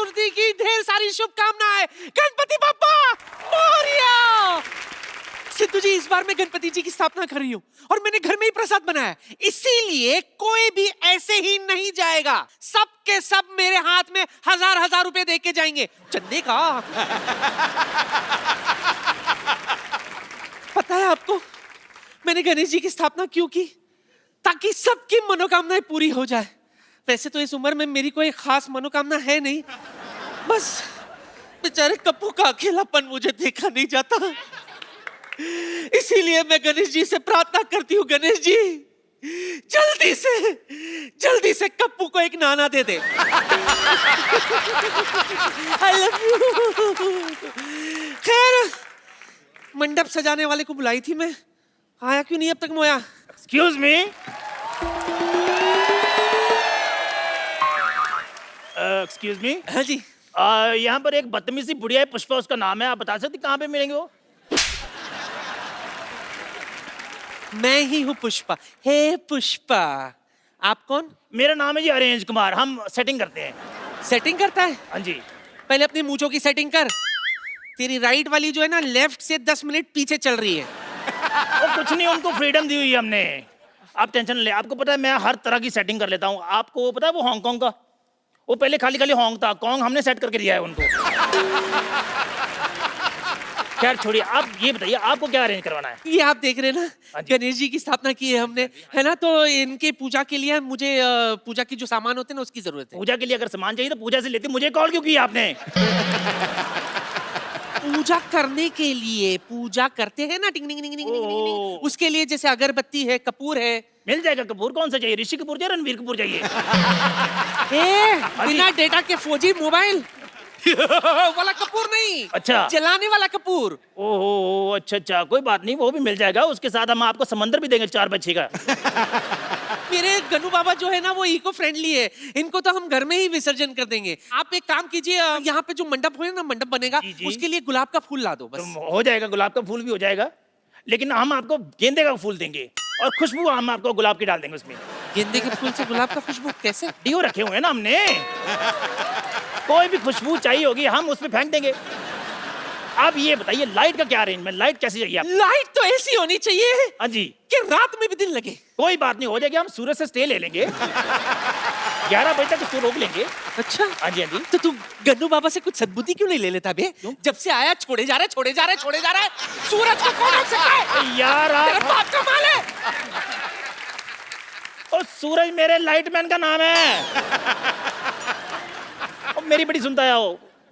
चतुर्थी की ढेर सारी शुभकामनाएं। गणपति बप्पा मोरया। सिद्धू जी, इस बार मैं गणपति जी की स्थापना कर रही हूँ और मैंने घर में ही प्रसाद बनाया, इसीलिए कोई भी ऐसे ही नहीं जाएगा। सब के सब मेरे हाथ में 1000-1000 रुपए दे के जाएंगे चंदे का। पता है आपको मैंने गणेश जी की स्थापना क्यों की? ताकि सबकी मनोकामनाएं पूरी हो जाए। वैसे तो इस उम्र में मेरी कोई खास मनोकामना है नहीं, बस बेचारे कप्पू का अकेलापन मुझे देखा नहीं जाता, इसीलिए मैं गणेश जी से प्रार्थना करती हूँ, गणेश जी जल्दी से कप्पू को एक नाना दे दे। I love you। खैर, मंडप सजाने वाले को बुलाई थी मैं, आया क्यों नहीं अब तक मोया? Excuse me, excuse me. हाँ जी। यहाँ पर एक बदतमीज सी बुढ़िया है, पुष्पा उसका नाम है, आप बता सकते कहाँ पे मिलेंगे वो? मैं ही हूँ पुष्पा। हे पुष्पा, आप कौन? मेरा नाम है जी अरेंज कुमार, हम सेटिंग करते हैं। सेटिंग करता है? हाँ जी। पहले अपनी मूंछों की सेटिंग कर। तेरी राइट वाली जो है ना, लेफ्ट से 10 मिनट पीछे चल रही है। वो कुछ नहीं, उनको फ्रीडम दी हुई है हमने, आप टेंशन ले। आपको पता है मैं हर तरह की सेटिंग कर लेता हूँ। आपको पता है वो हांगकांग का, वो पहले खाली खाली होंग था, कॉन्ग हमने सेट करके दिया है उनको। खैर छोड़िए, आप ये बताइए आपको क्या अरेंज करवाना है? ये आप देख रहे हैं ना, गणेश जी की स्थापना की है हमने, है ना, तो इनके पूजा के लिए मुझे पूजा की जो सामान होते हैं ना उसकी जरूरत है। पूजा के लिए अगर सामान चाहिए तो पूजा से लेते, मुझे कॉल क्यों किया आपने? पूजा करने के लिए, पूजा करते हैं ना, टिंग टिंग टिंग टिंग टिंग टिंग, उसके लिए जैसे अगरबत्ती है, कपूर है। मिल जाएगा कपूर, कौन सा चाहिए? ऋषि कपूर चाहिए, रणवीर कपूर चाहिए? बिना डेटा के 4G मोबाइल वाला कपूर नहीं। अच्छा, जलाने वाला कपूर। ओहो, अच्छा, कोई बात नहीं, वो भी मिल जाएगा। उसके साथ हम आपको समंदर भी देंगे 4x6 का। मेरे गन्नू बाबा जो है ना वो इको फ्रेंडली है, इनको तो हम घर में ही विसर्जन कर देंगे। आप एक काम कीजिए, यहाँ पे जो मंडप है ना, मंडप बनेगा, उसके लिए गुलाब का फूल ला दो बस। तो हो जाएगा, गुलाब का फूल भी हो जाएगा, लेकिन हम आपको गेंदे का फूल देंगे और खुशबू हम आपको गुलाब की डाल देंगे उसमें। गेंदे के फूल से गुलाब का खुशबू कैसे? डियो रखे हुए हैं ना हमने, कोई भी खुशबू चाहिए होगी हम उसमें फेंक देंगे। आप ये बताइए लाइट का क्या अरेंजमेंट, लाइट कैसी चाहिए आपको? लाइट तो ऐसी होनी चाहिए, हाँ जी, कि रात में भी दिन लगे। कोई बात नहीं, हो जाएगा। हम सूरज से स्टे ले लेंगे, 11 बजे तक उसको रोक लेंगे। अच्छा, हाँ जी, हाँ जी। तो तू गन्नू बाबा से कुछ सद्बुद्धि क्यों नहीं ले लेता बे? जब से आया छोड़े जा रहा है। सूरज को कौन रोक सकता है? यार तेरा बाप का माल है। और सूरज मेरे लाइटमैन का नाम है। और मेरी बड़ी सुनता है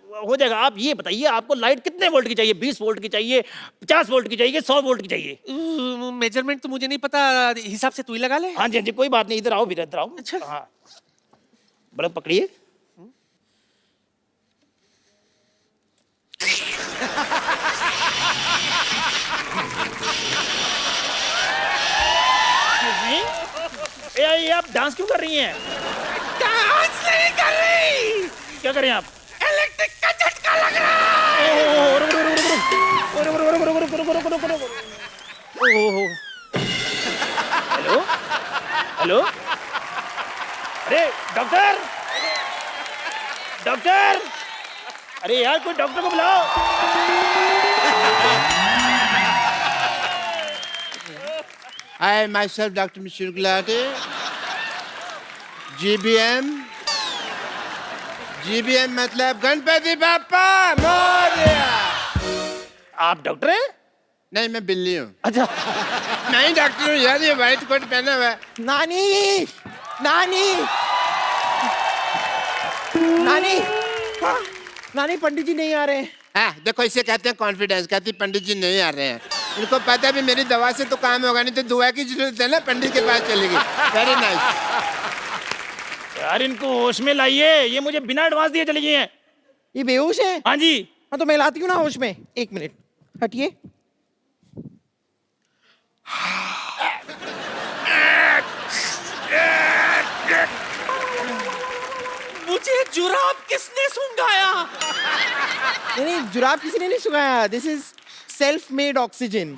हो जाएगा। आप ये बताइए आपको लाइट कितने वोल्ट की चाहिए? 20 वोल्ट की चाहिए, 50 वोल्ट की चाहिए, 100 वोल्ट की चाहिए? मेजरमेंट तो मुझे नहीं पता, हिसाब से तू ही लगा ले। हाँ जी, कोई बात नहीं, इधर आओ, इधर आओ। अच्छा, हाँ, बल्ब पकड़िए। ये आप डांस क्यों कर रही हैं? डांस नहीं कर रही। क्या करें आप? इलेक्ट्रिक का झटका लग रहा है। हेलो हेलो, अरे डॉक्टर, अरे यार कोई डॉक्टर को बुलाओ। I myself, Dr. Mr. Gulati, GBM मतलब गणपति बाप्पा मोरया। आप डॉक्टर हैं? नहीं, मैं बिल्ली हूँ। अच्छा, नहीं डॉक्टर हूँ यार, ये व्हाइट कोट पहना हुआ है। नानी, पंडित जी नहीं आ रहे हैं। हाँ, देखो इसे कहते हैं कॉन्फिडेंस। कहती पंडित जी नहीं आ रहे हैं, इनको पता भी मेरी दवा से तो काम होगा नहीं, तो दुआ की जरूरत है ना, पंडित के पास चलेगी। Very nice. यार इनको होश में लाइए, ये मुझे बिना एडवांस दिए चली गई हैं। ये बेहोश है? हाँ जी। हाँ तो मैं लाती हूँ ना होश में। 1 मिनट हटिए। मुझे जुराब किसने सूंघाया? नहीं, जुराब किसी ने नहीं सुखाया। This is self made oxygen.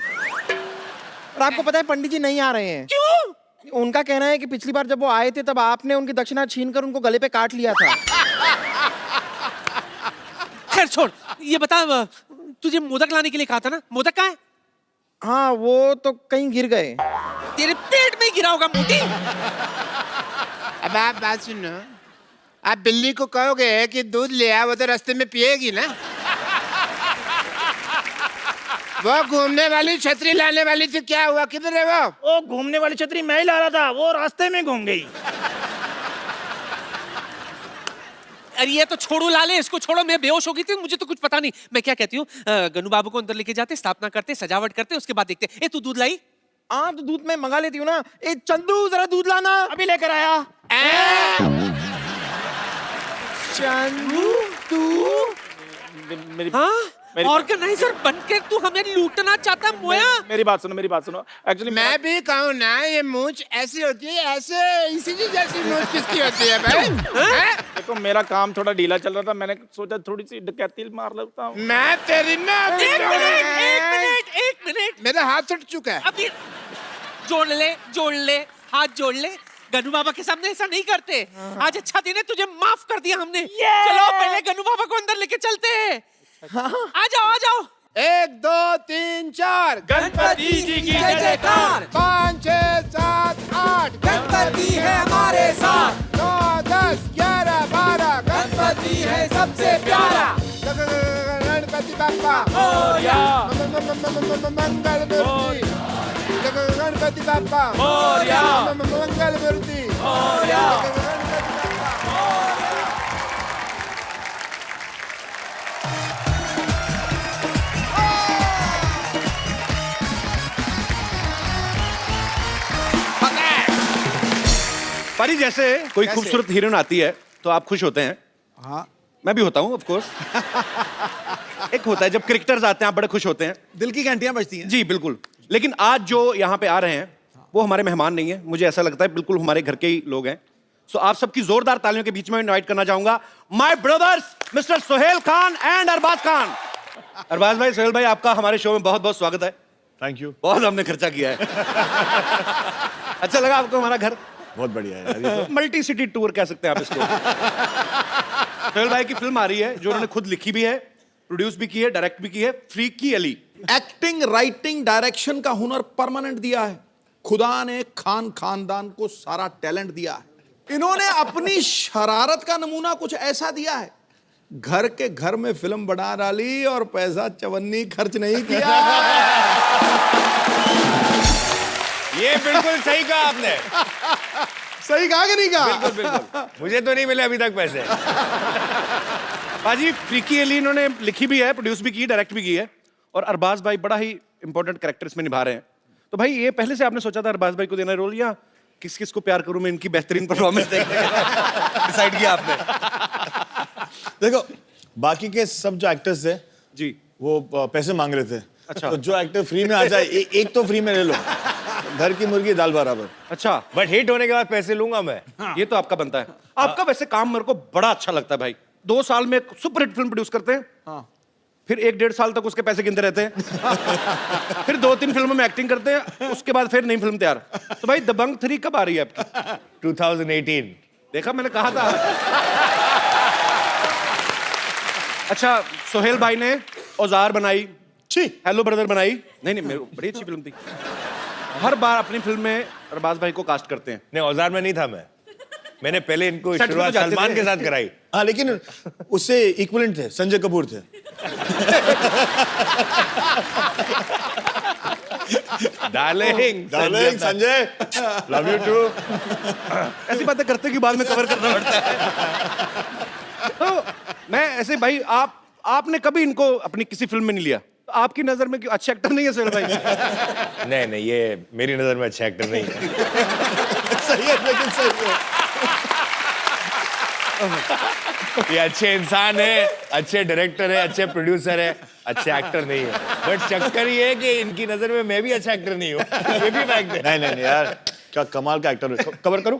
और आपको पता है पंडित जी नहीं आ रहे हैं। क्यों? उनका कहना है कि पिछली बार जब वो आए थे तब आपने उनकी दक्षिणा छीन कर उनको गले पे काट लिया था। खैर छोड़, ये बता तुझे मोदक लाने के लिए कहा था ना, मोदक कहाँ है? हाँ वो तो कहीं गिर गए। तेरे पेट में ही गिरा होगा मोटी। अब आप बात सुनो, आप बिल्ली को कहोगे कि दूध ले आ, वो तो रास्ते में पिएगी ना। वो घूमने वाली छतरी लाने वाली थी, क्या हुआ, किधर है वो? वो घूमने वाली छतरी मैं ही ला रहा था, वो रास्ते में घूम गई। अरे ये तो छोड़ो लाले, इसको छोड़ो, मैं बेहोश हो गई थी, मुझे तो कुछ पता नहीं। मैं क्या कहती हूँ, गन्नू बाबू को अंदर लेके जाते, स्थापना करते, सजावट करते, उसके बाद देखते। ए तू दूध लाई? हाँ तो दूध मैं मंगा लेती हूँ ना। ए चंदू जरा दूध लाना। अभी लेकर आया। चंदू तू मेरी हाँ ऑर्गेनाइजर बनकर तू हमें लूटना चाहता मोया? मेरी बात सुनो, मेरी बात सुनो। एक्चुअली मैं भी कहूँ ना, ये मूंछ ऐसी होती है, ऐसे इसी की जैसी मूंछ किसकी होती है भाई? देखो मेरा काम थोड़ा ढीला चल रहा था, मैंने सोचा थोड़ी सी डकैती मार लेता हूँ। मैं तेरी ना एक मिनट मेरा हाथ छूट चुका है। अभी जोड़ ले हाथ जोड़ ले। गन्नू बाबा के सामने ऐसा नहीं करते। आज अच्छा दिन है, तुझे माफ कर दिया हमने। चलो पहले गन्नू बाबा को अंदर लेके चलते हैं। आ जाओ 1 2 3 4 गणपति जी की जय जयकार। 5 6 7 8 गणपति है हमारे साथ। 9 10 11 12 गणपति है सबसे प्यारा। गणपति बाप्पा मोरया मंगल मूर्ति। गणपति बाप्पा मोरया मंगल मूर्ति। मोरया। पारी जैसे कोई खूबसूरत हीरोइन आती है तो आप खुश होते हैं? हाँ मैं भी होता हूँ ऑफ कोर्स। एक होता है जब क्रिकेटर्स आते हैं आप बड़े खुश होते हैं। दिल की घंटियां बजती हैं। जी बिल्कुल। लेकिन आज जो यहाँ पे आ रहे हैं वो हमारे मेहमान नहीं है, मुझे ऐसा लगता है बिल्कुल हमारे घर के ही लोग हैं। सो आप सबकी जोरदार तालियों के बीच में इनवाइट करना चाहूंगा my brothers mister Sohail Khan and Arbaaz Khan. Arbaaz भाई, सोहेल भाई, आपका हमारे शो में बहुत बहुत स्वागत है। Thank you. बहुत हमने खर्चा किया है। अच्छा लगा आपको हमारा घर? बहुत बढ़िया है यार, ये तो मल्टी सिटी टूर कह सकते हैं आप इसको। सोहेल भाई की फिल्म आ रही है जो उन्होंने खुद लिखी भी है, प्रोड्यूस भी की है, डायरेक्ट भी की है, freaky Ali. Acting, writing, direction का हुनर परमानेंट दिया है। खुदा ने खानदान को सारा टैलेंट दिया है। इन्होंने अपनी शरारत का नमूना कुछ ऐसा दिया है, घर के घर में फिल्म बना डाली और पैसा चवन्नी खर्च नहीं किया। ये बिल्कुल सही कहा आपने। सही कहा कि नहीं कहा? बिल्कुल बिल्कुल। मुझे तो नहीं मिले अभी तक पैसे। बाजी फ्रीकी अली इन्होंने लिखी भी है, प्रोड्यूस भी की, डायरेक्ट भी की है, और अरबाज भाई बड़ा ही इंपॉर्टेंट कैरेक्टर इसमें निभा रहे हैं। तो भाई ये पहले से आपने सोचा था अरबाज भाई को देना रोल, या किस किस को प्यार करूं मैं इनकी बेहतरीन परफॉर्मेंस देखने के डिसाइड किया आपने? देखो बाकी के सब जो एक्टर्स थे जी वो पैसे मांग रहे थे। अच्छा। तो जो एक्टर फ्री में आ जाए एक तो फ्री में ले लो। घर की मुर्गी दाल बराबर। अच्छा, बट हिट होने के बाद पैसे लूंगा मैं। ये तो आपका बनता है। आपका वैसे काम मेरे को बड़ा अच्छा लगता है भाई। 2 साल में सुपर हिट फिल्म प्रोड्यूस करते हैं, हाँ। फिर 1-1.5 साल तक उसके पैसे गिनते रहते हैं, फिर 2-3 फिल्मों में एक्टिंग करते हैं, उसके बाद फिर नई फिल्म तैयार। तो भाई दबंग 3 कब आ रही है आपकी? 2018। देखा, मैंने कहा था। अच्छा, सोहेल भाई ने औजार बनाई, हेलो ब्रदर बनाई। नहीं मेरे बड़ी अच्छी फिल्म थी। हर बार अपनी फिल्म में अरबाज भाई को कास्ट करते हैं। नहीं, औजार में नहीं था मैंने पहले इनको सेट पे तो शुरुआत जाते सलमान थे। के साथ कराई। हाँ लेकिन उससे इक्विवेलेंट थे, संजय कपूर थे। Darling Sanjay, love you too. ऐसी बातें करते कि बाद में कवर करना पड़ता है। तो मैं ऐसे भाई, आपने कभी इनको अपनी किसी फिल्म में नहीं लिया? तो आपकी नजर में क्यों अच्छे एक्टर नहीं है सोहेल भाई? नहीं, ये मेरी नजर में अच्छा एक्टर नहीं है। सही है, लेकिन सही है। ये अच्छे इंसान है, अच्छे डायरेक्टर है, अच्छे प्रोड्यूसर है, अच्छे एक्टर नहीं है। बट चक्कर ये है कि इनकी नजर में मैं भी अच्छा एक्टर नहीं हूँ। ये भी फैक्ट है। नहीं यार, क्या कमाल का एक्टर है। कवर करूं?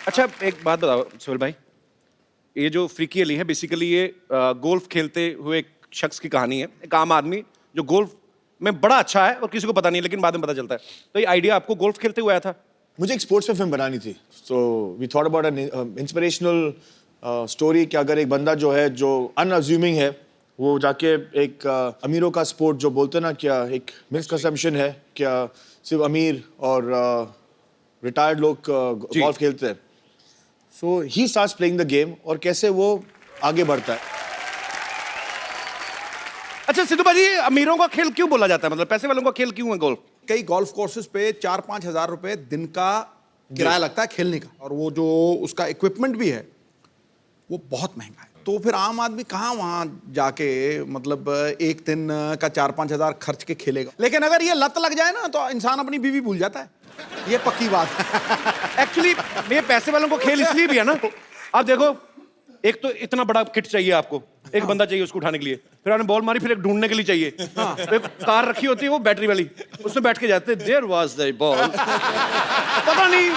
अच्छा एक बात बताओ सोहेल भाई, ये जो फ्रीकी अली है बेसिकली ये गोल्फ खेलते हुए एक शख्स की कहानी है। एक आम आदमी जो गोल्फ में बड़ा अच्छा है और किसी को पता नहीं, लेकिन बाद में पता चलता है। तो ये आइडिया आपको गोल्फ खेलते हुए आया था? मुझे एक स्पोर्ट्स पे फिल्म बनानी थी, so we thought about an inspirational story कि अगर एक बंदा जो है जो अनअज्यूमिंग है वो जाके एक अमीरों का स्पोर्ट जो बोलते हैं ना, क्या एक मिसकंसेप्शन है क्या सिर्फ अमीर और रिटायर्ड लोग गोल्फ खेलते हैं, so he starts playing the game और कैसे वो आगे बढ़ता है। अच्छा सिद्धू भाजी, अमीरों का खेल क्यों बोला जाता है, मतलब पैसे वालों का खेल क्यों है गोल्फ? कई गोल्फ कोर्सेज पे 4-5 हजार रुपए दिन का किराया लगता है खेलने का, और वो जो उसका इक्विपमेंट भी है वो बहुत महंगा है। तो फिर आम आदमी कहाँ वहां जाके मतलब एक दिन का 4-5 हजार खर्च के खेलेगा। लेकिन अगर ये लत लग जाए ना तो इंसान अपनी बीवी भूल जाता है, ये पक्की बात है। एक्चुअली ये पैसे वालों को खेल इसलिए भी है ना, आप देखो एक तो इतना बड़ा किट चाहिए आपको, एक बंदा चाहिए उसको उठाने के लिए, फिर आपने बॉल मारी, फिर एक ढूंढने के लिए चाहिए, फिर एक कार रखी होती है वो बैटरी वाली, उसमें बैठ के जाते देयर वाज द बॉल, पता नहीं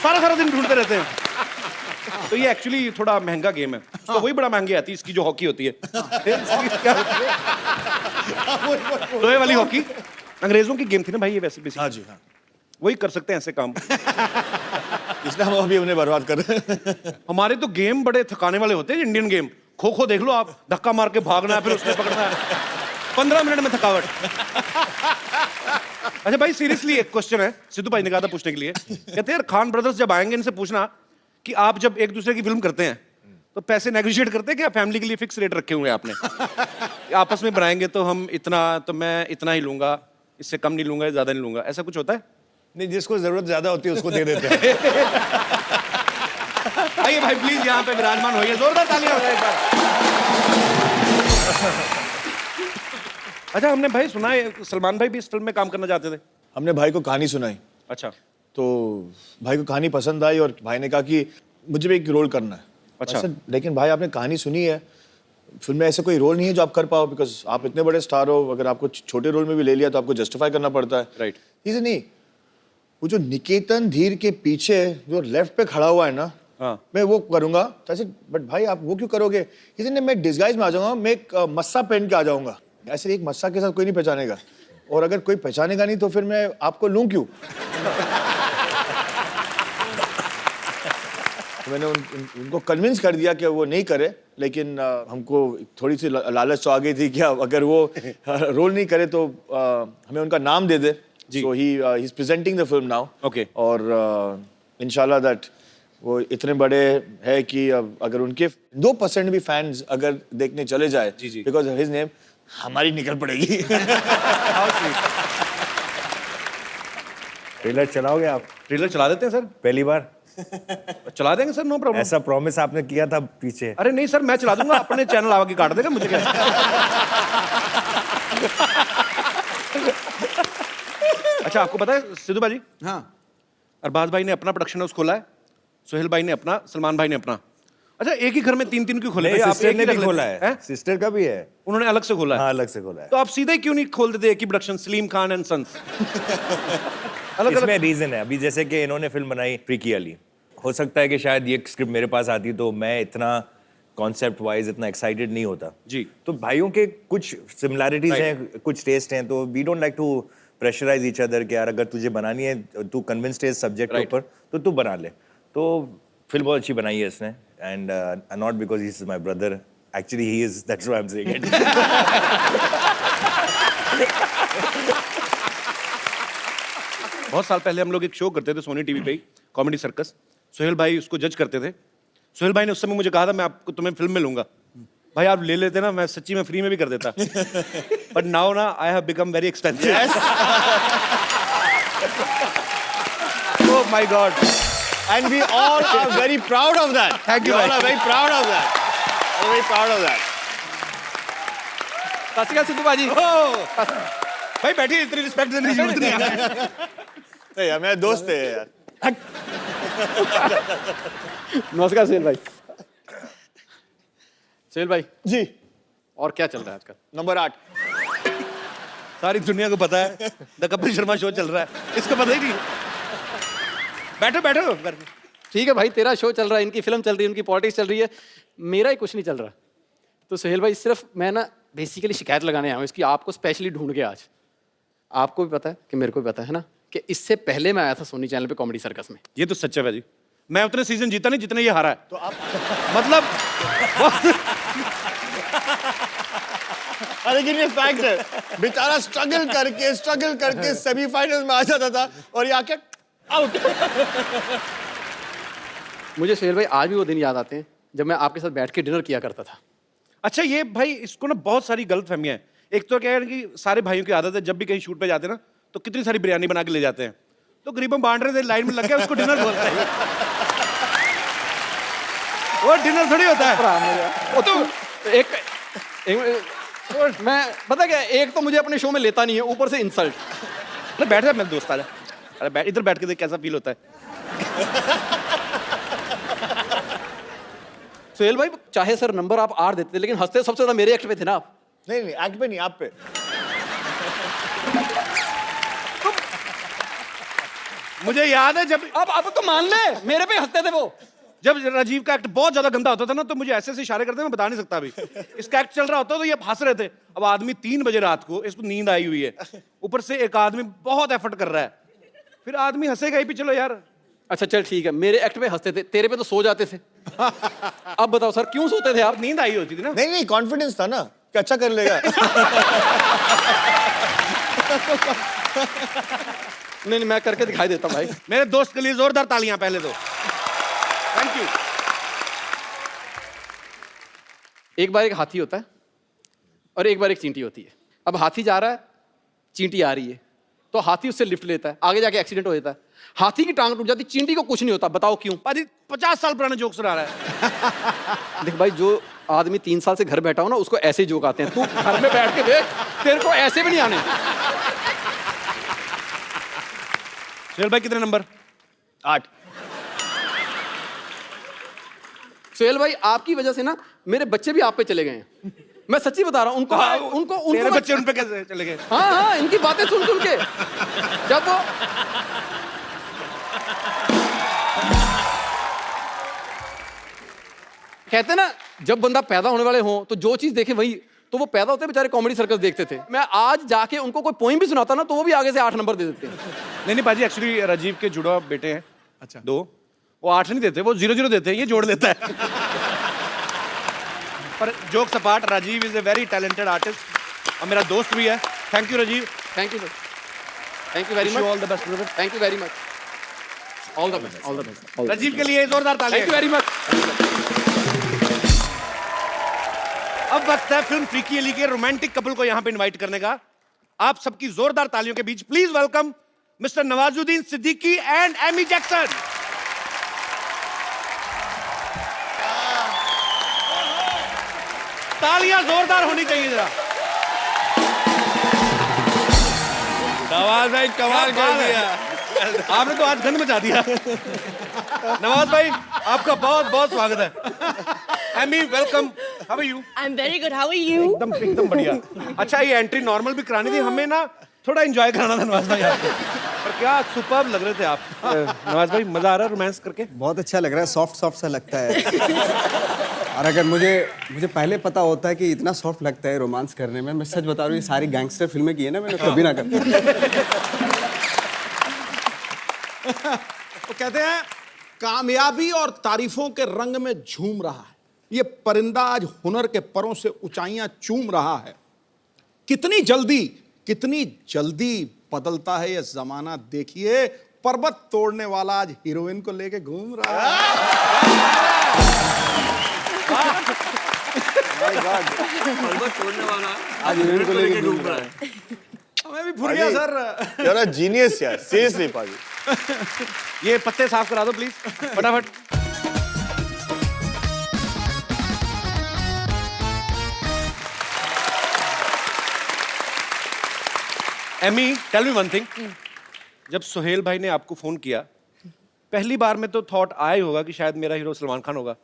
सारा दिन ढूंढते रहते हैं। तो ये एक्चुअली थोड़ा महंगा गेम है, तो वही बड़ा महंगी आती है इसकी जो हॉकी होती है। क्या होती है? लोहे वाली हॉकी अंग्रेजों की गेम थी ना भाई ये, वैसे हाँ जी, हाँ, वही कर सकते हैं ऐसे काम। इसलिए हम अभी उन्हें बर्बाद कर रहे हैं। हमारे तो गेम बड़े थकाने वाले होते हैं, इंडियन गेम। खो खो देख लो आप, धक्का मार के भागना है फिर उसने पकड़ना है, 15 मिनट में थकावट। अच्छा भाई सीरियसली एक क्वेश्चन है, सिद्धू भाई ने कहा था पूछने के लिए, कहते हैं यार खान ब्रदर्स जब आएंगे इनसे पूछना कि आप जब एक दूसरे की फिल्म करते हैं तो पैसे नेगोशिएट करते हैं क्या, फैमिली के लिए फिक्स रेट रखे हुए हैं आपने? आपस में बनाएंगे तो हम इतना, तो मैं इतना ही लूंगा, इससे कम नहीं लूंगा, ज्यादा नहीं लूंगा, ऐसा कुछ होता है? नहीं, जिसको जरूरत ज्यादा होती है उसको दे देते हैं। आइए भाई प्लीज यहाँ पे विराजमान होइए, जोरदार तालियां हो जाए एक बार। अच्छा हमने भाई सुना है सलमान भाई भी इस फिल्म में काम करना चाहते थे। हमने भाई को कहानी सुनाई, अच्छा तो भाई को कहानी पसंद आई और भाई ने कहा कि मुझे भी एक रोल करना है। अच्छा। ऐसा, लेकिन भाई आपने कहानी सुनी है, फिल्म में ऐसा कोई रोल नहीं है जो आप कर पाओ, बिकॉज आप इतने बड़े स्टार हो, अगर आपको छोटे रोल में भी ले लिया तो आपको जस्टिफाई करना पड़ता है। राइट। इसे नहीं, वो जो निकेतन धीर के पीछे जो लेफ्ट पे खड़ा हुआ है ना, हाँ। मैं वो करूंगा। तो ऐसे, बट भाई आप वो क्यों करोगे? इसे नहीं, मैं डिस्गाइज में आ जाऊंगा, मैं एक मस्सा पहन के आ जाऊंगा। ऐसे एक मस्सा के साथ कोई नहीं पहचानेगा, और अगर कोई पहचानेगा नहीं तो फिर मैं आपको लूं क्यों? तो मैंने उनको कन्विंस कर दिया कि वो नहीं करे, लेकिन हमको थोड़ी सी लालच तो आ गई थी कि अगर वो रोल नहीं करे तो हमें उनका नाम दे दे। So he is presenting the film now. Okay. और इंशाल्लाह दैट वो इतने बड़े है कि अगर उनके 2% भी फैंस अगर देखने चले जाए, बिकॉज हिज नेम, हमारी निकल पड़ेगी। ट्रेलर चलाओगे आप? ट्रेलर चला देते हैं सर, पहली बार चला देंगे सर, नो प्रॉब्लम। ऐसा प्रॉमिस आपने किया था पीछे। अरे नहीं सर, मैं चला दूंगा, अपने चैनल आगे काट देगा, मुझे क्या। अच्छा आपको पता है सिद्धू भाई, हाँ, अरबाज भाई ने अपना प्रोडक्शन हाउस खोला है, सोहेल भाई ने अपना, सलमान भाई ने अपना। अच्छा एक ही घर में 3-3 क्यों खोले? आप सिस्टर एक ही ने भी रख लेते खोला हैं? है, सिस्टर का भी है, उन्होंने अलग से खोला है। हाँ अलग से खोला है। तो आप सीधे क्यों नहीं खोल देते एक ही production, Salim Khan and sons? अलग इसमें अलग रीजन है, अभी जैसे कि इन्होंने फिल्म बनाई प्रीकी अली, हो सकता है कि शायद ये स्क्रिप्ट मेरे पास आती तो मैं इतना कॉन्सेप्ट वाइज इतना एक्साइटेड नहीं होता जी। तो भाइयों के कुछ सिमिलैरिटीज हैं, कुछ टेस्ट हैं, तो we don't like to pressurise each other कि यार अगर तुझे बनानी है, तू कन्विंस्ड है इस सब्जेक्ट के ऊपर तो तू बना ले। तो फिल्म बहुत अच्छी बनाई है इसने, and not because he is my brother, actually he is, that's why I am saying it. बहुत साल पहले हम लोग एक शो करते थे सोनी टीवी पे, कॉमेडी सर्कस। सोहेल भाई उसको जज करते थे। सोहेल भाई ने उस समय मुझे कहा था मैं आपको तुम्हें फिल्म में लूंगा, भाई आप ले लेते ना, मैं सच्ची में फ्री में भी कर देता। बट नाउ ना I have become very expensive. Oh my God, And we all are very proud of that. Thank you, We all bhai. are very proud of that. We're very proud of that. सत श्री अकाल सिद्धू बाजी। भाई बैठिए, इतनी respect देने की जरूरत नहीं है। नहीं यार, मेरे दोस्त है यार। नमस्कार सोहेल भाई। सोहेल भाई जी, और क्या चल रहा है आजकल? नंबर 8। सारी दुनिया को पता है द कपिल शर्मा शो चल रहा है, इसको पता ही नहीं। बैठो बैठो। ठीक है भाई, तेरा शो चल रहा है, इनकी फिल्म चल रही है, उनकी पॉलिटिक्स चल रही है, मेरा ही कुछ नहीं चल रहा। तो सोहेल भाई सिर्फ मैं ना बेसिकली शिकायत लगाने आया हूँ इसकी, आपको स्पेशली ढूंढ के आज। आपको भी पता है कि मेरे को भी पता है ना कि इससे पहले मैं आया था सोनी चैनल पे कॉमेडी सर्कस में। ये तो सच है भाई, मैं उतने सीजन जीता नहीं जितने ये हारा है। तो आप मतलब लेकिन ये फैक्ट है, बेचारा स्ट्रगल करके सेमीफाइनल में आ जाता था और ये आके आउट। मुझे सोहेल भाई आज भी वो दिन याद आते हैं जब मैं आपके साथ बैठ के डिनर किया करता था। अच्छा ये भाई इसको ना बहुत सारी गलतफहमियां हैं। एक तो क्या है कि सारे भाइयों की आदत है जब भी कहीं शूट पे जाते हैं ना तो कितनी सारी बिरयानी बना के ले जाते हैं, तो गरीबों बांट रहे थे लाइन में लग गया, उसको डिनर बोलते हैं। वो डिनर थोड़ी होता है। वो तो एक मैं पता क्या, एक तो मुझे अपने शो में लेता नहीं है, ऊपर से इंसल्ट। अरे बैठ जा मेरे दोस्त, आ जा। अरे बैठ, इधर बैठ के देख कैसा फील होता है। सोहेल भाई चाहे सर नंबर आप 8 देते थे, लेकिन हंसते सबसे ज्यादा मेरे एक्ट पे थे ना आप। नहीं एक्ट पे नहीं, आप पे। मुझे याद है जब अब तो मान ले, मेरे पे हंसते थे वो। जब राजीव का एक्ट बहुत ज्यादा गंदा होता था ना तो मुझे ऐसे ऐसे इशारे करते मैं बता नहीं सकता अभी। इसका एक्ट चल रहा होता तो ये हंस रहे थे। अब आदमी 3 बजे रात को, इसको नींद आई हुई है, ऊपर से एक आदमी बहुत एफर्ट कर रहा है, फिर आदमी हंसेगा ही भी। चलो यार अच्छा चल ठीक है, मेरे एक्ट पे हंसते थे, तेरे पे तो सो जाते थे। अब बताओ सर क्यों सोते थे आप? नींद आई होती थी ना। नहीं कॉन्फिडेंस था ना कि अच्छा कर लेगा। नहीं मैं करके दिखाई देता हूं भाई। मेरे दोस्त के लिए जोरदार तालियां पहले तो। Thank you. एक बार एक हाथी होता है और एक बार एक चींटी होती है। अब हाथी जा रहा है, चींटी आ रही है, तो हाथी उससे लिफ्ट लेता है, आगे जाके एक्सीडेंट हो जाता है, हाथी की टांग टूट जाती, चींटी को कुछ नहीं होता। बताओ क्यों? पाजी 50 साल पुराने जोक सुना रहा है। देख भाई, जो आदमी 3 साल से घर बैठा हो ना, उसको ऐसे जोक आते हैं। तू घर में बैठ के देख, तेरे को ऐसे भी नहीं आने। सोहेल भाई कितने नंबर? 8। सोहेल भाई आपकी वजह से ना मेरे बच्चे भी आप पे चले गए हैं। मैं सच्ची बता रहा हूं। उनको तेरे बच्चे उन पे कैसे चले गए? हाँ इनकी बातें सुन सुन के। जब वो कहते ना, जब बंदा पैदा होने वाले हो तो जो चीज देखे वही, तो वो पैदा होते बेचारे कॉमेडी सर्कस देखते थे। मैं आज जाके उनको कोई पोइम भी सुनाता ना तो वो भी आगे से 8 नंबर दे देते हैं। नहीं पाजी, एक्चुअली राजीव के जुड़वा बेटे हैं। अच्छा 2, वो 8 नहीं देते, वो 0-0 देते हैं, ये जोड़ देता है। पर jokes apart, Rajiv is a very talented artist और मेरा दोस्त भी है। Thank you Rajiv. Thank you sir, thank you very much. All the best brother. Thank you very much. All the best, all the best. Rajiv के लिए जोरदार तालियां। Thank you very much. अब वक्त है फिल्म फ्रीकी अली के रोमांटिक कपल को यहां पे इनवाइट करने का। आप सबकी जोरदार तालियों के बीच please welcome mister Nawazuddin Siddiqui and Amy Jackson. तालियां जोरदार होनी चाहिए जरा। नवाज भाई कमाल कर दिया। आपने तो आज गंद मचा दिया। नवाज भाई आपका बहुत बहुत स्वागत है। Amy welcome, how are you? I'm very good. How are you? एकदम बढ़िया। अच्छा ये एंट्री नॉर्मल भी करानी थी, हमें ना थोड़ा एंजॉय कराना था नवाज भाई आपको। पर क्या सुपर्ब लग रहे थे आप। नवाज भाई मजा आ रहा है रोमांस करके? बहुत अच्छा लग रहा है, सॉफ्ट सा लगता है। और अगर मुझे पहले पता होता है कि इतना सॉफ्ट लगता है रोमांस करने में, मैं सच बता रहा हूँ, ये सारी गैंगस्टर फिल्में की है ना, मैंने कभी ना करता। तो कहते हैं कामयाबी और तारीफों के रंग में झूम रहा है ये परिंदा, आज हुनर के परों से ऊंचाइयां चूम रहा है। कितनी जल्दी बदलता है ये जमाना, देखिए पर्वत तोड़ने वाला आज हीरोइन को लेके घूम रहा है। पर्वत तोड़ने वाला आज हीरोइन को लेके घूम रहा है। हमें भी फुर गया सर। यार जीनियस यार, सीरियसली पाजी। ये पत्ते साफ करा दो प्लीज फटाफट। Amy tell me one thing, जब सोहेल भाई ने आपको फोन किया पहली बार में तो थॉट आया ही होगा कि शायद मेरा हीरो सलमान खान होगा।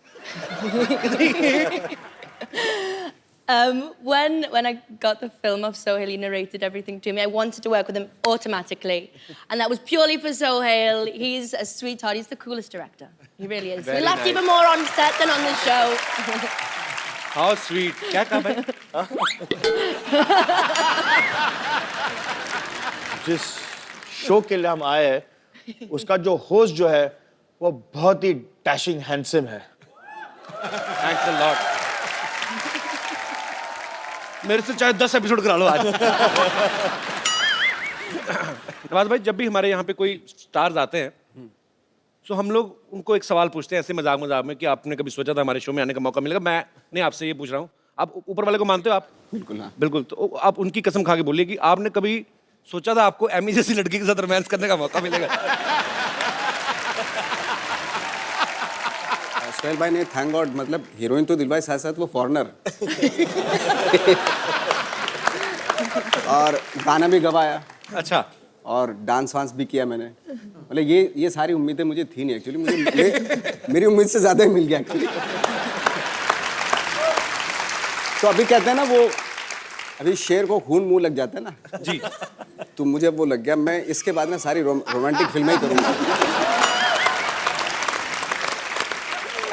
When I got the film of Sohail, he narrated everything to me. I wanted to work with him automatically, and that was purely for Sohail. He's a sweetheart. He's the coolest director. He really is. We laughed even more on set than on the show. How sweet. क्या कहा भाई? जिस show के लिए हम आए हैं उसका जो होस्ट जो है वो बहुत ही डैशिंग हैंडसम है। Thanks a lot. मेरे से चाहे 10 एपिसोड करा लो आज। नवाज भाई, जब भी हमारे यहाँ पे कोई स्टार्स आते हैं तो हम लोग उनको एक सवाल पूछते हैं ऐसे मजाक मजाक में कि आपने कभी सोचा था हमारे शो में आने का मौका मिलेगा? मैं नहीं, आपसे ये पूछ रहा हूँ, आप ऊपर वाले को मानते हो? आप बिल्कुल हाँ। बिल्कुल। तो आप उनकी कसम खा के बोलिए कि आपने कभी सोचा था आपको एमी जैसी लड़की के साथ रोमांस करने का मौका मिलेगा? सोहेल भाई ने थैंक गॉड, मतलब हीरोइन तो दिलवाई, साथ साथ वो फॉरेनर और गाना भी गवाया। अच्छा। और डांस वांस भी किया मैंने। मतलब ये सारी उम्मीदें मुझे थी नहीं एक्चुअली, मुझे मेरी उम्मीद से ज़्यादा ही मिल गया एक्चुअली। तो अभी कहते हैं ना वो, अभी शेर को खून मुंह लग जाता है ना जी, तो मुझे वो लग गया। मैं इसके बाद ना सारी रोमांटिक फिल्में ही करूँगा।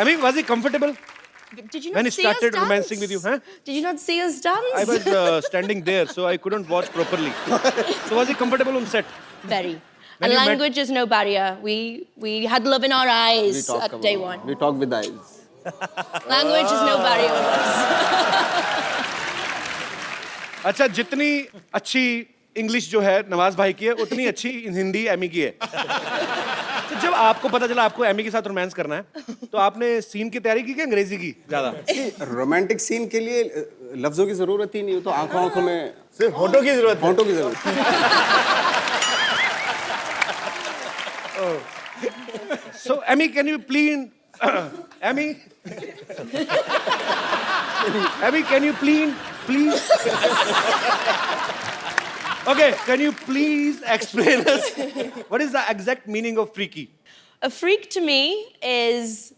I mean, was he comfortable Did you not when he see us started dance? romancing with you? Huh? Did you not see us dance? I was standing there, so I couldn't watch properly. So was he comfortable on set? Very. When And you met- language is no barrier. We had love in our eyes We talk at about- day one. We talk with eyes. Language is no barrier with us. अच्छा, जितनी अच्छी English जो है नवाज भाई की है, उतनी अच्छी हिंदी एमी की है। तो जब आपको पता चला आपको एमी के साथ रोमांस करना है, तो आपने सीन की तैयारी की कि अंग्रेजी की ज्यादा? रोमांटिक सीन के लिए लफ्जों की जरूरत ही नहीं हो, तो आंखों आंखों में सिर्फ होठों की जरूरत है। होंठों की जरूरत है। So Emmy, can you please, Emmy, Emmy, can you please, okay, can you please explain us what is the exact meaning of freaky? A freak to me is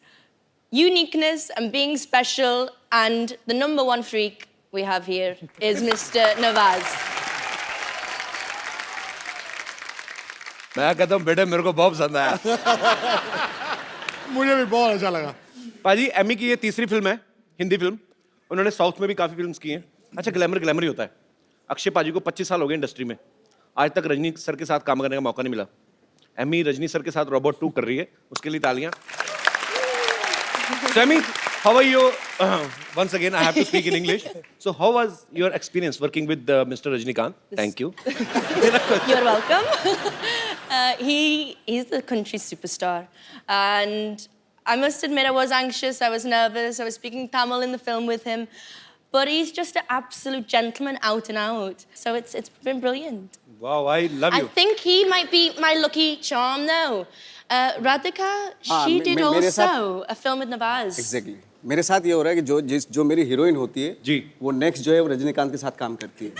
uniqueness and being special, and the number one freak we have here is Mr. Nawaz. मैं कहता हूँ बेटे मेरे को बहुत पसंद आया। मुझे भी बहुत अच्छा लगा। पाजी, एमी की ये तीसरी फिल्म है, हिंदी फिल्म। उन्होंने साउथ में भी काफी फिल्म्स की हैं। अच्छा, ग्लैमर ही होता है। अक्षय पाजी को 25 साल हो गए इंडस्ट्री में, आज तक रजनी सर के साथ काम करने का मौका नहीं मिला। एमी रजनी सर के साथ रोबोट 2 कर रही है, उसके लिए तालियां। So Emmy, how are you? Once again, I have to speak in English. So how was your experience working with Mr. Rajnikant? Thank you. You're welcome. He's the country superstar, and I must admit I was anxious, I was nervous, I was speaking Tamil in the film with him, but he's just an absolute gentleman out and out. So it's been brilliant. Wow, I love you. I think he might be my lucky charm now. Radhika, she did मेरे साथ- also a film with Nawaz. Exactly. मेरे साथ ये हो रहा है कि जो मेरी हीरोइन होती है जी, वो नेक्स्ट जो है वो रजनीकांत के साथ काम करती है।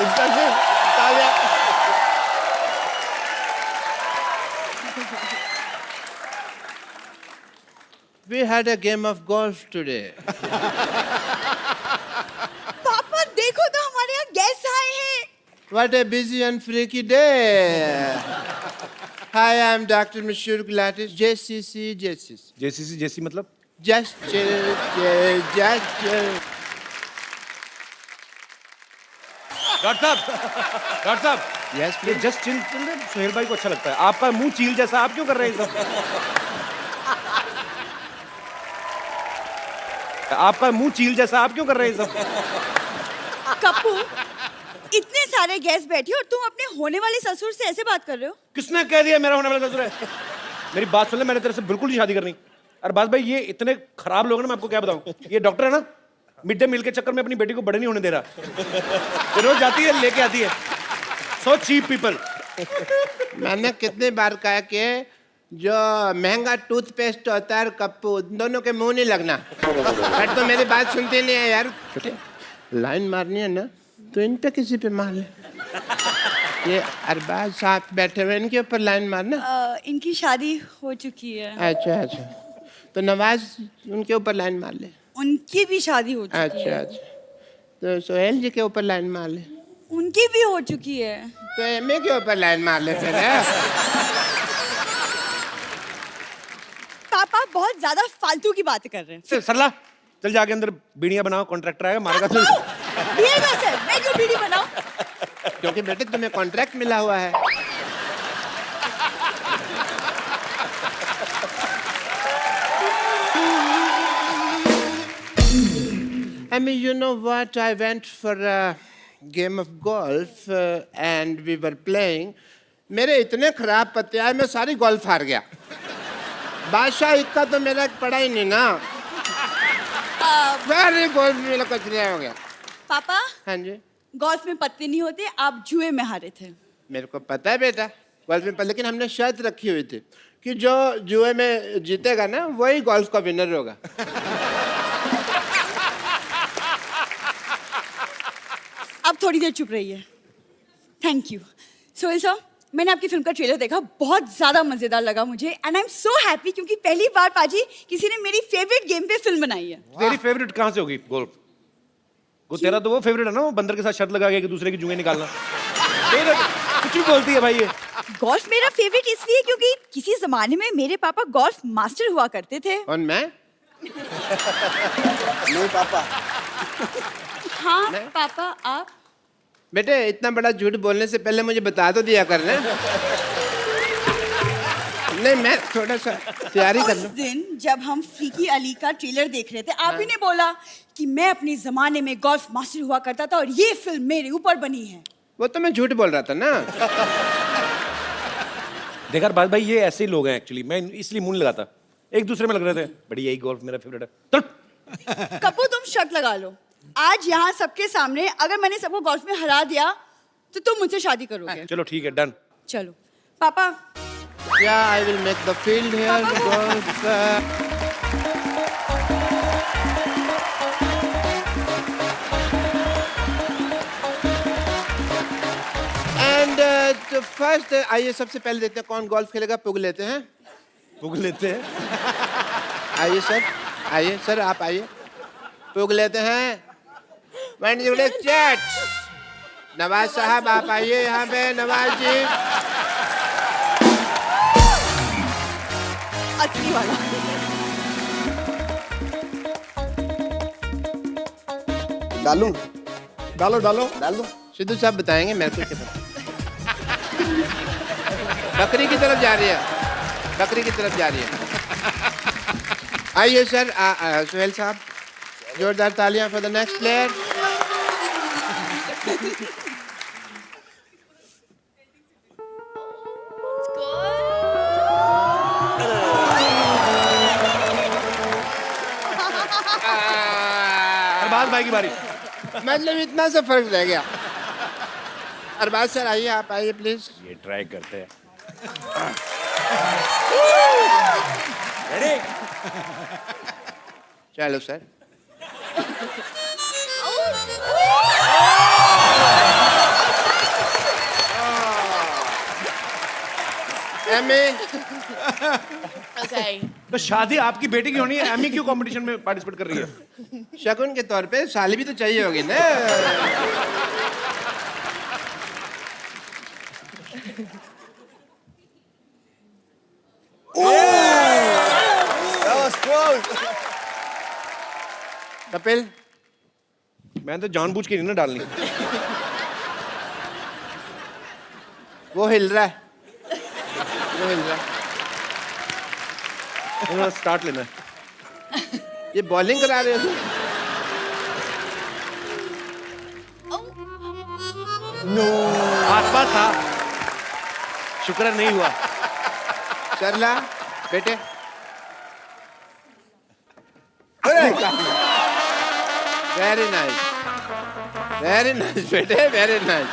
इसका सिर्फ तालियां। We had a game of golf today. पापा देखो तो हमारे यहाँ गेस्ट आए हैं। What a busy and freaky day. Hi, I'm Dr. Mashur Gulatis, JCC. JCC जैसी मतलब? Just chill, just chill. Doctor साहब, Yes, ये please. जस्ट चिल सोहेल भाई को अच्छा लगता है। आपका मुंह चील जैसा, आप क्यों कर रहे हैं ये सब? आपका मुंह चील जैसा, आप क्यों कर रहे हैं ये सब? कप्पू, इतने सारे गेस्ट बैठे और तुम अपने होने वाले ससुर से ऐसे बात कर रहे हो? किसने कह दिया मेरा होने वाला ससुर है? मेरी बात सुन ले, मैंने तेरे से बिल्कुल नहीं शादी करनी। और बात भाई, ये इतने खराब लोग हैं ना, मैं आपको क्या बताऊं। ये डॉक्टर है ना, मिड डे मील के चक्कर में अपनी बेटी को बड़े नहीं होने दे रहा। ये रोज जाती है, लेके आती है। So cheap people. मैंने कितनी बार कहा कि जो महंगा टूथपेस्ट होता है कप्पू, दोनों के मुंह नहीं लगना। बट तो मेरी बात सुनते नहीं है यार। लाइन मारनी है ना तो इन पे किसी पे मार ले। ये अरबाज साहब बैठे हुए, इनके ऊपर लाइन मारना। इनकी शादी हो चुकी है। अच्छा अच्छा, तो नवाज उनके ऊपर लाइन मार ले। उनकी भी शादी हो चुकी अच्छा है। अच्छा, तो सोहेल जी के ऊपर लाइन मार ले। उनकी भी हो चुकी है। तो एमए के ऊपर लाइन मार ले फिर। पापा बहुत ज्यादा फालतू की बातें कर रहे हैं। सरला, चल जाके अंदर बीड़ियां बनाओ, कॉन्ट्रैक्टर आएगा मारेगा तो। ये बस है, मैं क्यों बीड़ी बनाऊं? क्योंकि बेटे तुम्हें कॉन्ट्रैक्ट मिला हुआ है। I mean, you know what? I went for a game of golf and we were playing. मेरे इतने खराब पत्ते आए, मैं सारी गोल्फ हार गया। बादशाह इक्का तो मेरा पड़ा ही नहीं ना। सारी गोल्फ मेरा कचरा हो गया। पापा, हाँ जी। गोल्फ में पत्ते नहीं होते, आप जुए में हारे थे। मेरे को पता है बेटा, गोल्फ में, लेकिन हमने शर्त रखी हुई थी कि जो जुए में जीतेगा ना वही गोल्फ का विनर होगा। अब थोड़ी देर चुप रहिए। Thank you. सोहेल सर, मैंने आपकी फिल्म का ट्रेलर देखा, बहुत ज्यादा मजेदार लगा मुझे and I am so happy क्योंकि पहली बार पाजी किसी ने मेरी फेवरेट गेम पे फिल्म बनाई है। तेरी फेवरेट कहाँ से होगी गोल्फ? वो तेरा तो वो फेवरेट है ना, वो बंदर के साथ शर्त लगा के दूसरे की जुएं निकालना। कुछ भी बोलती है भाई ये। गोल्फ मेरा फेवरेट इसलिए क्योंकि किसी जमाने में मेरे पापा गोल्फ मास्टर हुआ करते थे। और मैं? नहीं पापा। हाँ पापा, आप? बेटे इतना बड़ा झूठ बोलने से पहले मुझे बता तो दिया करना। नहीं, मैं थोड़ा सा तैयारी कर उस लूं। दिन जब हम फीकी अली का ट्रेलर देख रहे थे, आप ही ने बोला कि मैं अपने जमाने में गोल्फ मास्टर हुआ करता था और ये फिल्म मेरे ऊपर बनी है। वो तो मैं झूठ बोल रहा था ना। देखा बात भाई, ये ऐसे ही लोग हैं एक्चुअली, मैं इसलिए मुंह नहीं लगाता। एक दूसरे में लग रहे थे, बड़ी यही गोल्फ मेरा फेवरेट है। कपूर, तुम शर्त लगा लो, आज यहाँ सबके सामने अगर मैंने सबको गोल्फ में हरा दिया तो तुम मुझसे शादी करोगे। चलो ठीक है, डन। चलो पापा। Yeah, I will make the field here. Golf. And तो first आइए सबसे पहले देखते हैं कौन गोल्फ खेलेगा। पुग लेते हैं। पुग लेते हैं। आइए सर, आइए सर, आप आइए। पुग लेते हैं। When you let chat. Nawaz साहब आप आइए यहाँ पे। नवाज जी। असली वाला। डालूं? डालो डालो डाल दो। सिद्धू साहब बताएंगे, मेरे को क्या पता। बकरी की तरफ जा रही है, बकरी की तरफ जा रही है। आइए सर, सुहेल साहब, जोरदार तालियां for the next player. Arbaaz भाई की बारी। मतलब इतना सा फर्क रह गया। अरबाज सर आइए, आप आइए प्लीज। ये ट्राई करते हैं। चलो सर। एमी। Okay. तो शादी आपकी बेटी की होनी है, एमी क्यों कंपटीशन में पार्टिसिपेट कर रही है? शगुन के तौर पे साली भी तो चाहिए होगी ना। कपिल, मैं तो जानबूझ के नहीं ना डालनी। वो हिल रहा है, वो हिल रहा है। स्टार्ट लेना है। ये बॉलिंग करा रहे हो? आसपास था, शुक्र है नहीं हुआ। सरला बेटे। वेरी नाइस, वेरी नाइस बेटे, वेरी नाइस।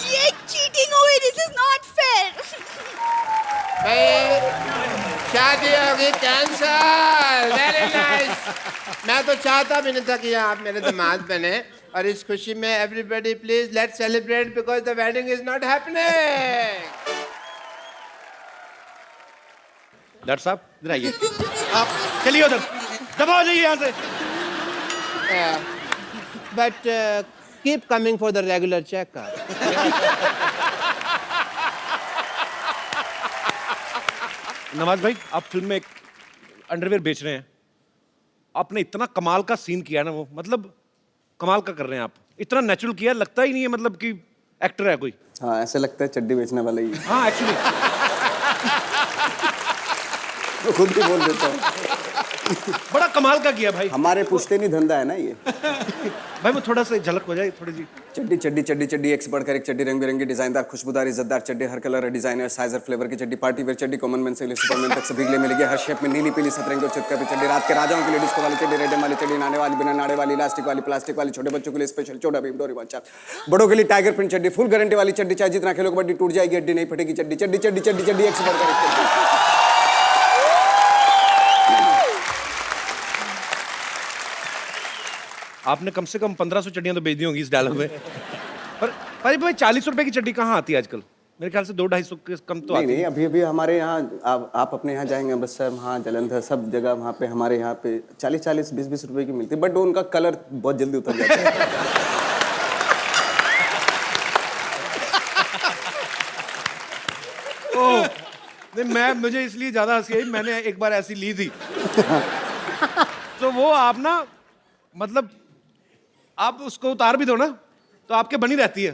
ये चीटिंग हुई, दिस इज नॉट फेयर। शादी होगी कैंसल। Very nice. मैं तो चाहता भी नहीं था कि आप मेरे दामाद बने, और इस खुशी में everybody please let's celebrate because the wedding is not happening. Doctor साहब इधर आइए। आप चलिए उधर, दबाओ जाइए यहाँ से। But keep coming for the regular checkup. Nawaz भाई, आप फिल्म में एक अंडरवेयर बेच रहे हैं, आपने इतना कमाल का सीन किया ना, वो मतलब कमाल का कर रहे हैं आप, इतना नेचुरल किया, लगता ही नहीं है मतलब कि एक्टर है कोई। हाँ, ऐसे लगता है चड्डी बेचने वाला ही। हाँ एक्चुअली मैं खुद भी बोल देता हूँ। बड़ा कमाल का किया भाई। हमारे पूछते नहीं धंधा है ना ये। भाई वो थोड़ा सा झलक हो जाए थोड़ी सी। चड्डी चड्डी चड्डी चड्डी, एक से बढ़कर एक चड्डी, रंग बिरंगी, डिजाइनदार, खुशबूदार, इज्जतदार चड्डी, हर कलर और डिजाइनर, साइज और फ्लेवर की चड्डी, पार्टी वेयर चड्डी, कॉमन मैन से लेकर सुपरमैन तक सभी के लिए मिलेगी, हर शेप में, नीली पीली सतरंगी और चितका चड्डी, रात के राजाओं के लिए डिस्को वाली चड्डी, रेडम वाली चड्डी, नाने वाली, बिना नाड़े वाली, इलास्टिक वाली, प्लास्टिक वाली, छोटे बच्चों के लिए स्पेशल छोटा भीम डोरी वाला, बड़ों के लिए टाइगर प्रिंट चड्डी, फुल गारंटी वाली चड्डी, चाहे जितना खेलो कबड्डी टूट जाएगी हड्डी नहीं फटेगी चड्डी, चड्डी चड्डी चड्डी चड्डी, एक से बढ़कर एक चड्डी। आपने कम से कम 1500 चड्डियां तो बेच दी होंगी इस डायलॉग में। पर भाई 40 रुपए की चड्डी कहाँ आती है आजकल? मेरे ख्याल से 200-250 के कम तो आती नहीं, अभी अभी हमारे यहाँ आप अपने यहाँ जाएंगे अमृतसर, वहाँ जलंधर, सब जगह वहाँ पे हमारे यहाँ पे 40-40, 20-20 रुपए की मिलती है, बट उनका कलर बहुत जल्दी उतर जाता है। नहीं, मुझे इसलिए ज्यादा हंसी आई, मैंने एक बार ऐसी ली थी तो वो आप ना मतलब आप उसको उतार भी दो ना तो आपके बनी रहती है,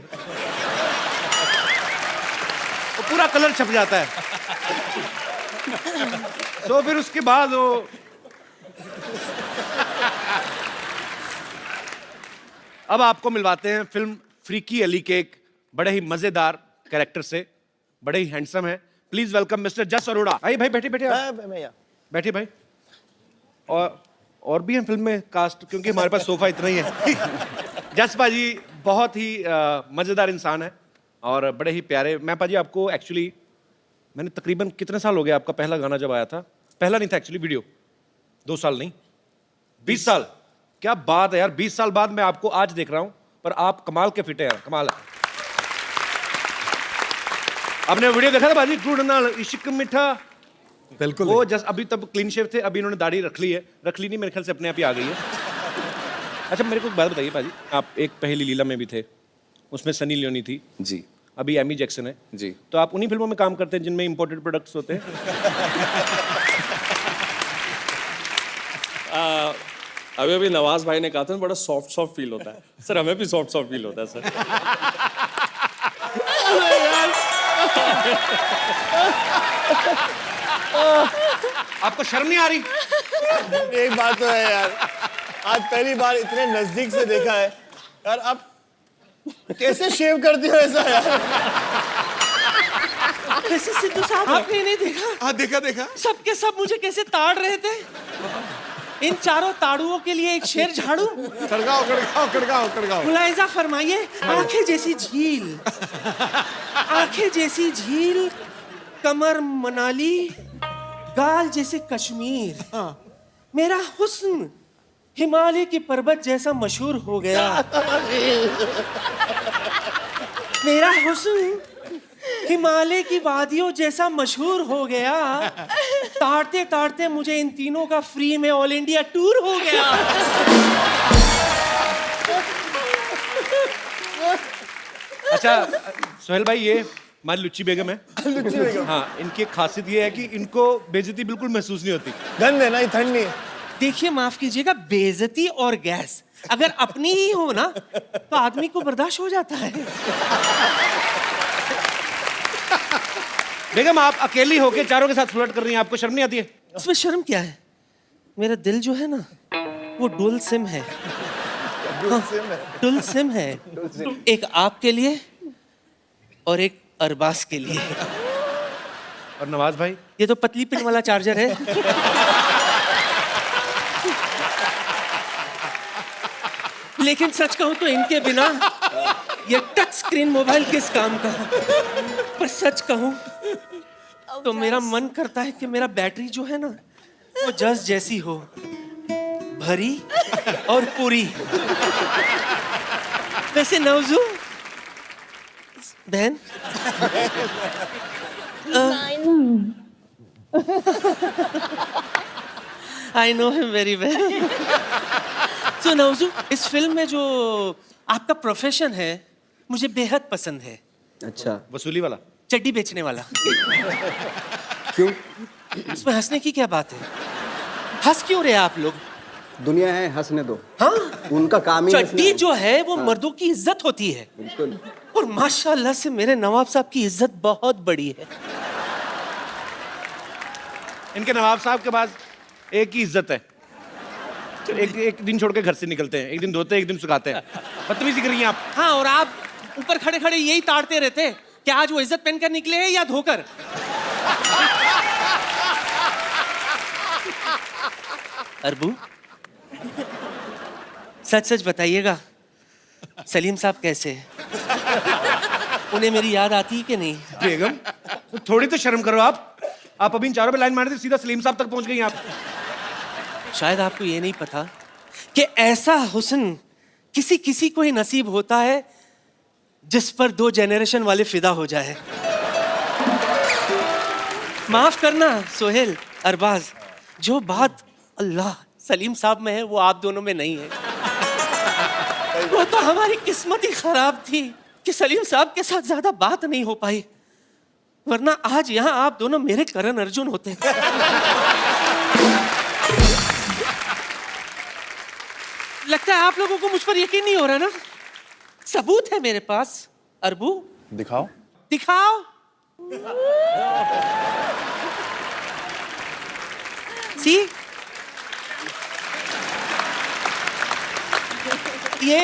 वो पूरा कलर छप जाता है। तो फिर उसके बाद वो अब आपको मिलवाते हैं फिल्म फ्रीकी अली के एक बड़े ही मजेदार कैरेक्टर से, बड़े ही हैंडसम है। प्लीज वेलकम मिस्टर जस अरोड़ा। भाई बैठे बैठिए भाई। और भी हैं फिल्म में कास्ट, क्योंकि हमारे पास सोफा इतना ही है। जस पाजी बहुत ही मजेदार इंसान है और बड़े ही प्यारे। मैं पाजी आपको एक्चुअली मैंने तकरीबन कितने साल हो गए आपका पहला गाना जब आया था? पहला नहीं था एक्चुअली, वीडियो 2 साल नहीं 20 साल। क्या बात है यार, 20 साल बाद मैं आपको आज देख रहा हूं, पर आप कमाल के फिट है यार, कमाल है। आपने वीडियो देखा था बाजी, ढूंढना इश्क मिठा? बिल्कुल। वो जस्ट अभी तब क्लीन शेव थे, अभी इन्होंने दाढ़ी रख ली है, रख ली नहीं मेरे ख्याल से अपने आप ही आ गई है। अच्छा मेरे को एक बात बताइए पाजी, आप एक पहली लीला में भी थे, उसमें सनी लियोनी थी जी, अभी एमी जैक्सन है जी, तो आप उन्हीं फिल्मों में काम करते हैं जिनमें इंपोर्टेड प्रोडक्ट्स होते हैं? अभी अभी नवाज भाई ने कहा था बड़ा सॉफ्ट फील होता है सर, हमें भी सॉफ्ट फील होता है सर। आपको शर्म नहीं आ रही? एक बात तो है यार, आज पहली बार इतने नजदीक से देखा है यार। आप कैसे शेव करते हो ऐसा यार? कैसे सिद्धू साहब आपने नहीं देखा? हाँ देखा। सबके सब मुझे कैसे ताड़ रहे थे। इन चारों ताड़ुओं के लिए एक शेर झाड़ू। कड़गाओ। मुलायजा फरमाइए, आंखें जैसी झील, आंखें जैसी झील, कमर मनाली, गाल जैसे कश्मीर, मेरा हुस्न हिमालय की पर्वत जैसा मशहूर हो गया। मेरा हुस्न हिमालय की वादियों जैसा मशहूर हो गया। ताड़ते ताड़ते मुझे इन तीनों का फ्री में ऑल इंडिया टूर हो गया। अच्छा सोहेल भाई, ये हमारी लुच्ची बेगम है। लुच्ची बेगम। हाँ, इनकी एक खासियत ये है कि इनको बेइज्जती बिल्कुल महसूस नहीं होती। गंद है ना, ये ठंड नहीं है। देखिए माफ कीजिएगा, बेइज्जती और गैस अगर अपनी ही हो ना तो आदमी को बर्दाश्त हो जाता है। बेगम आप अकेली होके चारों के साथ फ्लर्ट कर रही हैं, आपको शर्म नहीं आती है? इसमें शर्म क्या है? मेरा दिल जो है ना वो डुअल सिम है। डुअल सिम है, एक आपके लिए और एक अरबाज के लिए। और नवाज भाई, ये तो पतली पिन वाला चार्जर है। लेकिन सच कहूं तो इनके बिना ये टच स्क्रीन मोबाइल किस काम का। पर सच कहूं तो मेरा मन करता है कि मेरा बैटरी जो है ना वो जस जैसी हो, भरी और पूरी। वैसे नवजू बहन, I know him very well. So Nawazu, इस फिल्म में जो आपका प्रोफेशन है मुझे बेहद पसंद है। अच्छा, वसूली वाला, चड्डी बेचने वाला। क्यों? इसमें हंसने की क्या बात है? हंस क्यों रहे आप लोग? दुनिया है हंसने दो। हाँ, उनका काम ही चड्डी जो है वो मर्दों की इज्जत होती है। बिल्कुल। और माशाल्लाह से मेरे नवाब साहब की इज्जत बहुत बड़ी है। इनके नवाब साहब के पास एक ही इज्जत है, एक दिन छोड़ के घर से निकलते हैं, एक दिन धोते हैं, एक दिन सुखाते हैं। बदतमीजी कर रही हैं आप। हाँ, और आप ऊपर खड़े खड़े यही ताड़ते रहते कि आज वो इज्जत पहनकर निकले हैं या धोकर। अरबू, सच सच बताइएगा, सलीम साहब कैसे हैं? उन्हें मेरी याद आती है कि नहीं? बेगम, थोड़ी तो शर्म करो आप अभी इन चारों पे लाइन मार दी, सीधा सलीम साहब तक पहुंच गई आप। शायद आपको ये नहीं पता कि ऐसा हुस्न किसी किसी को ही नसीब होता है जिस पर 2 जनरेशन वाले फिदा हो जाए। माफ करना सोहेल, अरबाज, जो बात अल्लाह सलीम साहब में है वो आप दोनों में नहीं है। वो तो हमारी किस्मत ही खराब थी कि सलीम साहब के साथ ज्यादा बात नहीं हो पाई, वरना आज यहाँ आप दोनों मेरे करण अर्जुन होते। लगता है आप लोगों को मुझ पर यकीन नहीं हो रहा ना? सबूत है मेरे पास। अरबू, दिखाओ। दिखाओ। सी, ये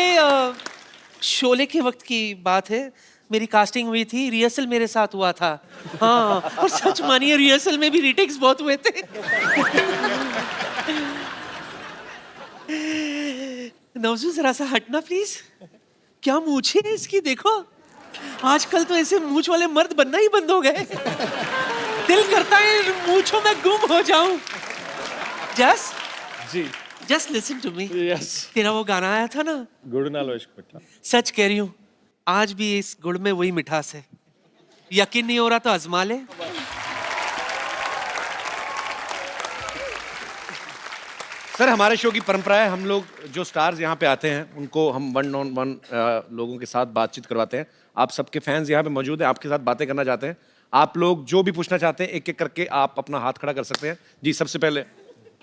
शोले के वक्त की बात है। मेरी कास्टिंग हुई थी, रिहर्सल मेरे साथ हुआ था। हाँ, और सच मानिए रिहर्सल में भी रीटेक्स बहुत हुए थे। नवजू जरा सा हटना प्लीज। क्या मूंछ है इसकी, देखो। आजकल तो ऐसे मूंछ वाले मर्द बनना ही बंद हो गए। दिल करता है मूंछों में गुम हो जाऊं। जस जी, just listen to me. Yes. तेरा वो गाना आया था ना, गुड़ नालो इश्क मिठा। सच कह रही हूँ, आज भी इस गुड़ में वही मिठास है। यकीन नहीं हो रहा तो आजमा ले। सर, हमारे शो की परंपरा है, हम लोग जो स्टार्स यहाँ पे आते हैं उनको हम 1-on-1 लोगों के साथ बातचीत करवाते हैं। आप सबके फैंस यहाँ पे मौजूद हैं, आपके साथ बातें करना चाहते हैं। आप लोग जो भी पूछना चाहते हैं एक एक करके आप अपना हाथ खड़ा कर सकते हैं। जी, सबसे पहले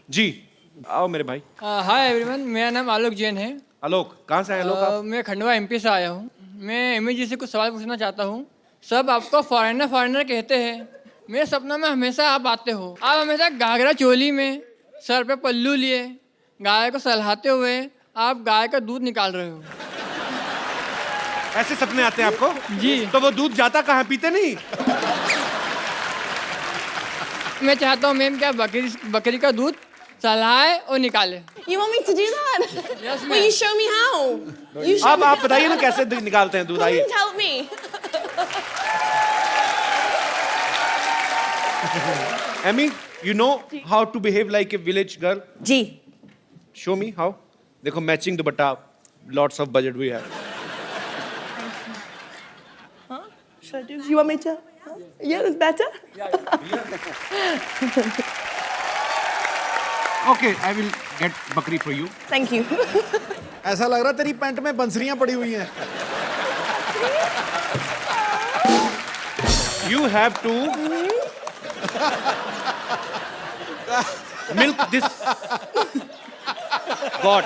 जी आओ मेरे भाई। हाय एवरीवन, मेरा नाम आलोक जैन है। आलोक, कहाँ से आए आलोक आप? मैं खंडवा एमपी से आया हूँ। मैं एमी जी से कुछ सवाल पूछना चाहता हूँ। सब आपको फॉरेनर फॉरेनर कहते हैं, मेरे सपनों में हमेशा आप आते हो। आप हमेशा घाघरा चोली में, सर पे पल्लू लिए, गाय को सहलाते हुए आप गाय का दूध निकाल रहे हो। ऐसे सपने आते हैं आपको? जी। तो वो दूध जाता कहाँ, पीते नहीं? मैं चाहता हूँ मैम क्या बकरी का दूध सहलाए और निकाले। You want me to do that? Yes, Will you show me how? You show अब me आप बताइए ना कैसे निकालते हैं दूध, आइए। Please help me. Amy, you know how to behave like a village girl? जी। Show me how. देखो, matching dupatta, lots of budget we have. Should I do? You want me to? Yeah, that's better. Okay, I will get बकरी for you. Thank you. ऐसा लग रहा तेरी pant में बंसरियां पड़ी हुई हैं। You have to milk this goat.